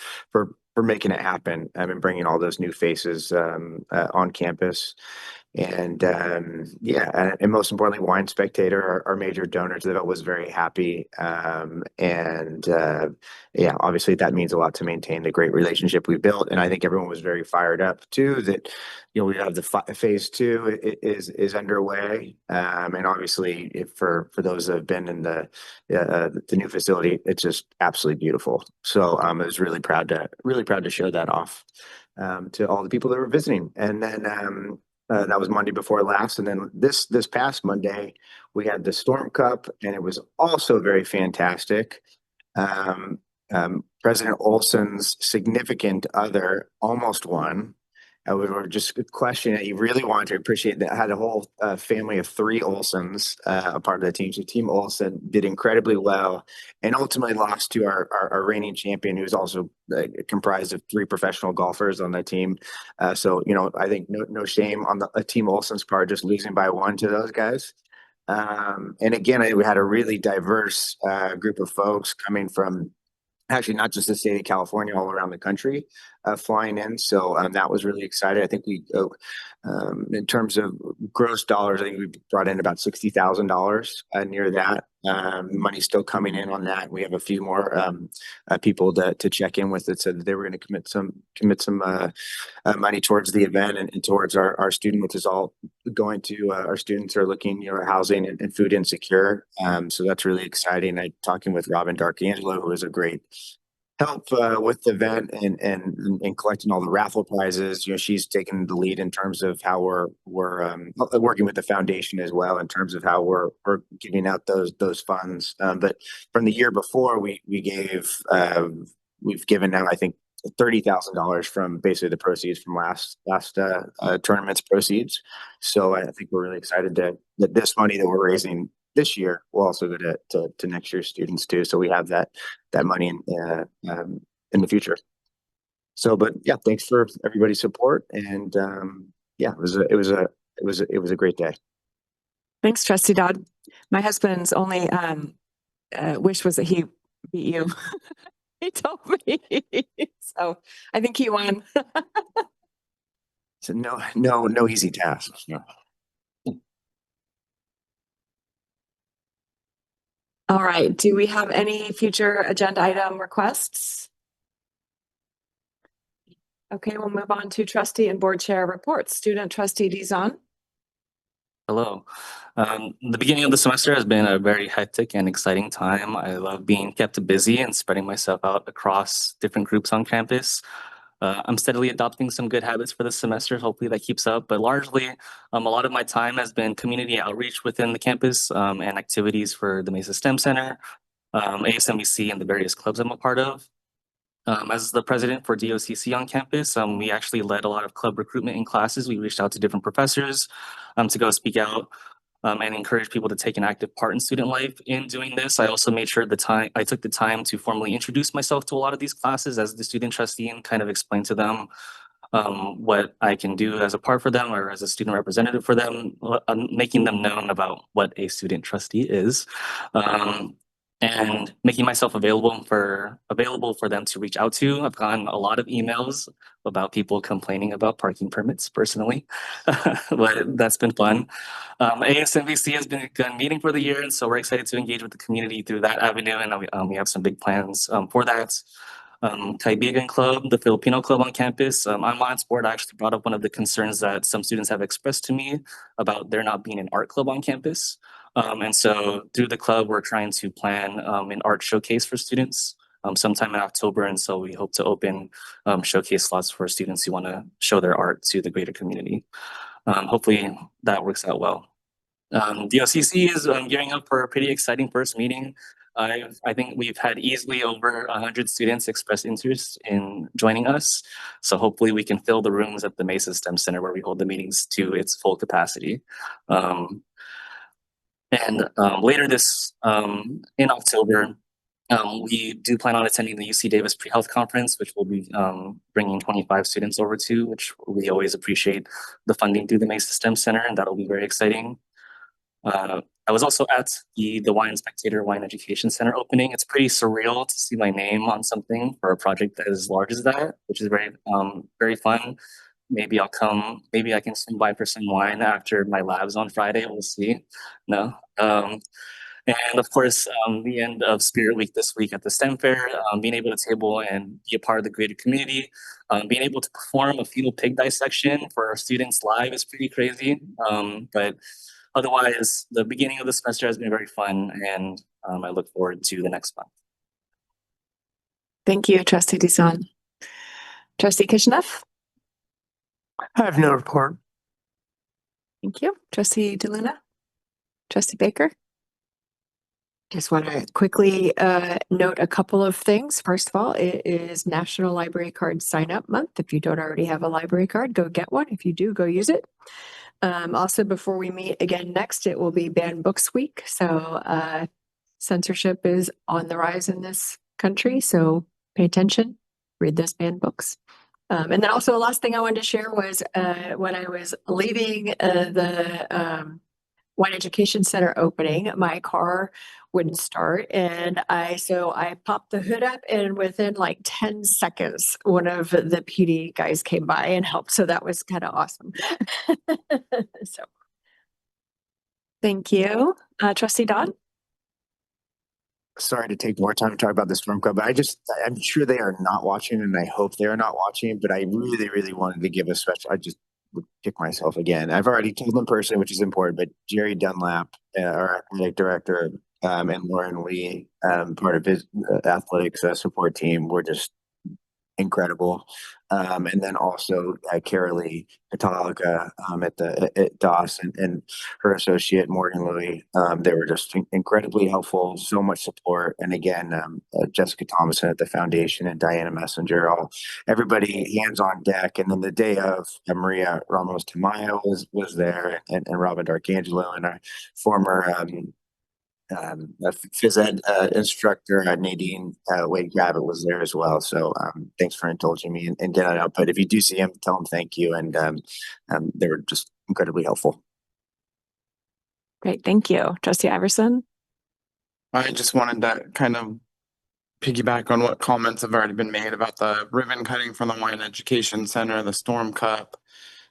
making it happen and bringing all those new faces on campus. And most importantly, Wine Spectator, our major donor to the event, was very happy. Obviously that means a lot to maintain the great relationship we built. And I think everyone was very fired up too, that, we have the phase 2 is underway. And obviously for those that have been in the new facility, it's just absolutely beautiful. So I was really proud to show that off to all the people that were visiting. And then that was Monday before last. And then this past Monday, we had the Storm Cup, and it was also very fantastic. President Olson's significant other almost won. We were just questioning it. He really wanted to appreciate that. Had a whole family of 3 Olsons a part of the team. So Team Olson did incredibly well, and ultimately lost to our reigning champion, who's also comprised of 3 professional golfers on the team. I think no shame on the Team Olson's part, just losing by 1 to those guys. And again, we had a really diverse group of folks coming from actually not just the state of California, all around the country, flying in. So that was really exciting. I think we, in terms of gross dollars, I think we brought in about $60,000 near that. Money's still coming in on that. We have a few more people to check in with that said that they were going to commit some money towards the event and towards our student, which is all going to our students are looking, housing and food insecure. So that's really exciting. I'm talking with Robin D'Arcangelo, who is a great help with the event and collecting all the raffle prizes. She's taken the lead in terms of how we're working with the foundation as well, in terms of how we're giving out those funds. But from the year before, we've given now, I think, $30,000 from basically the proceeds from last tournament's proceeds. So I think we're really excited that this money that we're raising this year will also go to next year's students too. So we have that money in the future. So, but yeah, thanks for everybody's support. And it was a great day. Thanks, Trustee Dodd. My husband's only wish was that he beat you. He told me. So I think he won. So no easy tasks. No. All right. Do we have any future agenda item requests? Okay, we'll move on to trustee and board chair reports. Student trustee Dizon. Hello. The beginning of the semester has been a very hectic and exciting time. I love being kept busy and spreading myself out across different groups on campus. I'm steadily adopting some good habits for this semester. Hopefully that keeps up, but largely a lot of my time has been community outreach within the campus and activities for the Mesa STEM Center, ASMBC, and the various clubs I'm a part of. As the president for DOCC on campus, we actually led a lot of club recruitment in classes. We reached out to different professors to go speak out and encourage people to take an active part in student life. In doing this, I also made sure I took the time to formally introduce myself to a lot of these classes as the student trustee and kind of explain to them what I can do as a part for them or as a student representative for them, making them known about what a student trustee is. And making myself available for them to reach out to. I've gotten a lot of emails about people complaining about parking permits personally, but that's been fun. ASMVC has been a good meeting for the year, and so we're excited to engage with the community through that avenue, and we have some big plans for that. Kaibigan Club, the Filipino club on campus. On my board, I actually brought up one of the concerns that some students have expressed to me about there not being an art club on campus. And so through the club, we're trying to plan an art showcase for students sometime in October. And so we hope to open showcase slots for students who want to show their art to the greater community. Hopefully that works out well. DOCC is gearing up for a pretty exciting first meeting. I think we've had easily over 100 students express interest in joining us. So hopefully we can fill the rooms at the Mesa STEM Center where we hold the meetings to its full capacity. Later this in October, we do plan on attending the UC Davis Pre-Health Conference, which we'll be bringing 25 students over to, which we always appreciate the funding through the Mesa STEM Center, and that'll be very exciting. I was also at the Wine Spectator Wine Education Center opening. It's pretty surreal to see my name on something for a project that is as large as that, which is very, very fun. maybe maybe I can swing by for some wine after my labs on Friday. We'll see. No. And of course, the end of Spirit Week this week at the STEM Fair, being able to table and be a part of the greater community, being able to perform a fetal pig dissection for our students live is pretty crazy. But otherwise, the beginning of the semester has been very fun, and I look forward to the next month. Thank you, Trustee Desan. Trustee Kishinev? I have no report. Thank you. Trustee DeLuna? Trustee Baker? Just want to quickly note a couple of things. First of all, it is National Library Card Sign Up Month. If you don't already have a library card, go get one. If you do, go use it. Also, before we meet again next, it will be Banned Books Week. So censorship is on the rise in this country. So pay attention, read those banned books. And then also the last thing I wanted to share was when I was leaving the Wine Education Center opening, my car wouldn't start. And so I popped the hood up, and within like 10 seconds, one of the PD guys came by and helped. So that was kind of awesome. So. Thank you. Trustee Dodd? Sorry to take more time to talk about the Storm Club, but I'm sure they are not watching, and I hope they are not watching, but I really, really wanted to give a special, I just would kick myself again. I've already told them personally, which is important, but Jerry Dunlap, our athletic director, and Lauren Lee, part of his athletics support team, were just incredible. And then also Carolee Catalica at DOS and her associate Morgan Louie. They were just incredibly helpful, so much support. And again, Jessica Thomason at the foundation and Diana Messenger, everybody hands on deck. And then the day of, Maria Ramos Tamayo was there, and Robin D'Arcangelo, and our former phys ed instructor Nadine Wade Gravitt was there as well. So thanks for indulging me and getting it out. But if you do see him, tell him thank you. And they were just incredibly helpful. Great, thank you. Trustee Iverson? I just wanted to kind of piggyback on what comments have already been made about the ribbon cutting from the Wine Education Center, the Storm Cup,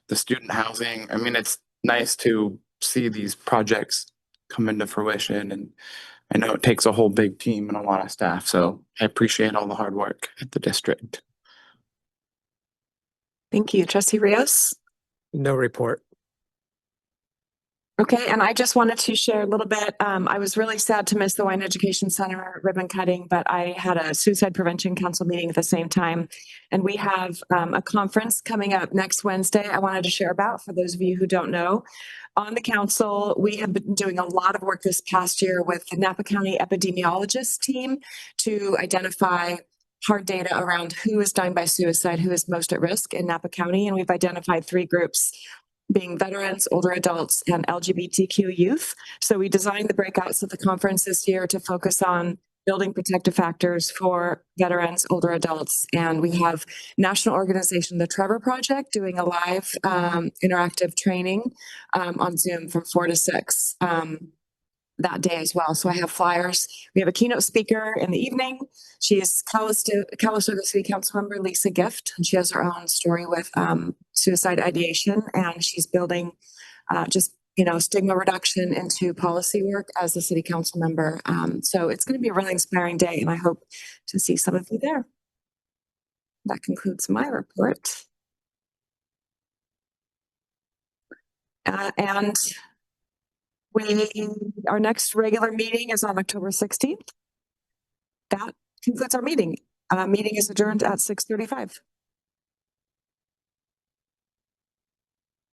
the student housing. I mean, it's nice to see these projects come into fruition, and I know it takes a whole big team and a lot of staff, so I appreciate all the hard work at the district. Thank you. Trustee Rios? No report. Okay, and I just wanted to share a little bit. I was really sad to miss the Wine Education Center ribbon cutting, but I had a Suicide Prevention Council meeting at the same time. And we have a conference coming up next Wednesday I wanted to share about for those of you who don't know. On the council, we have been doing a lot of work this past year with the Napa County epidemiologist team to identify hard data around who is dying by suicide, who is most at risk in Napa County. And we've identified 3 groups, being veterans, older adults, and LGBTQ youth. So we designed the breakouts of the conference this year to focus on building protective factors for veterans, older adults. And we have national organization, the Trevor Project, doing a live interactive training on Zoom from 4 to 6 that day as well. So I have flyers. We have a keynote speaker in the evening. She is Calistoga City Council member Lisa Gift, and she has her own story with suicide ideation, and she's building stigma reduction into policy work as a city council member. So it's going to be a really inspiring day, and I hope to see some of you there. That concludes my report. And our next regular meeting is on October 16th. That concludes our meeting. Meeting is adjourned at 6:35.